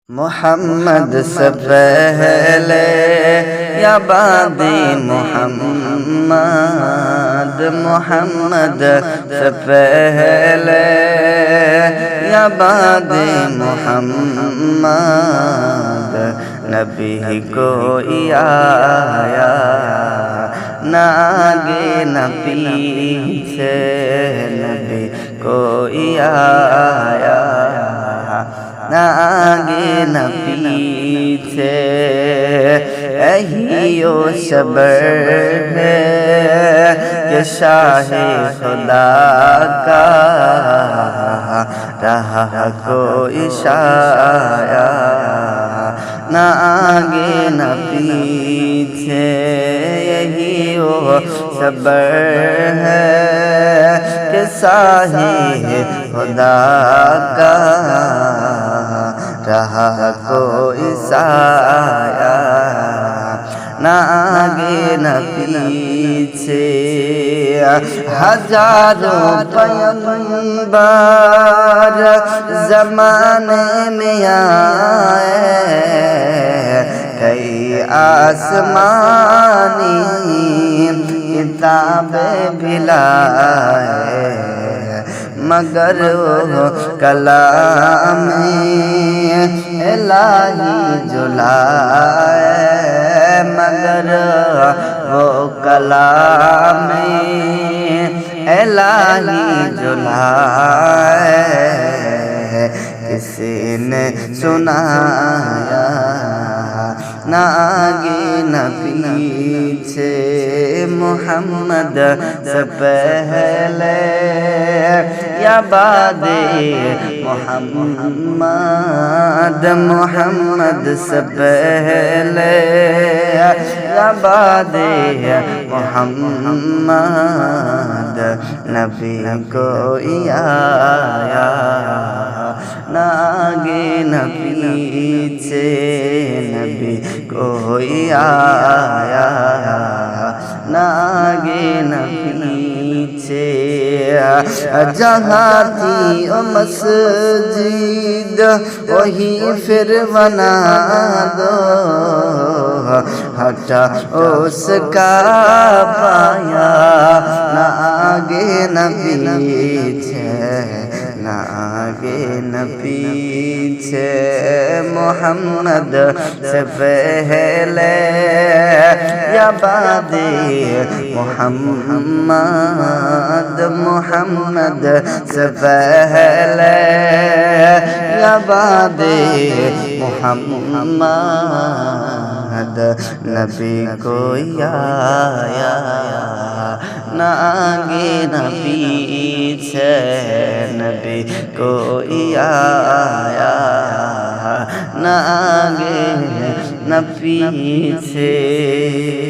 محمد سے پہلے یا بعد محمد، محمد سے پہلے یا بعد محمد، نبی کوئی آیا نہ آگے نہ پیچھے، نبی کوئی آیا نہ آگے نہ پیچھے، یہی وہ صبر ہے کہ شاہ خدا کا رہا کوئی شایا نہ آگے نہ پیچھے، یہی وہ صبر ہے کہ شاہ خدا کا رہا کوئی سایہ نہ آگے نہ پیچھے، ہزاروں پیغمبر زمانے میں آئے، کئی آسمانی کتابیں بھی لائے، مگر وہ کلام الہی جو لائے، مگر وہ کلام الہی جو لائے، کسی نے سنایا نہ آگے نہ پیچھے، محمد سے پہلے یا بعد محمد، محمد سے پہلے یا بعد محمد، نبی کوئی آیا نہ آگے نہ پیچھے، نبی کوئی آیا نہ آگے نہ پیچھے، جہاں تھی وہ مسجد وہی پھر بنا دو، ہٹا اس کا پایا نہ آگے نہ پیچھے، نہ آگے نہ پیچھے، محمد سے پہلے یا بعد محمد، محمد سے پہلے یا بعد محمد، نبی کوئی آیا نہ آگے نہ پیچھے، نبی کوئی آیا نہ آگے نہ پیچھے۔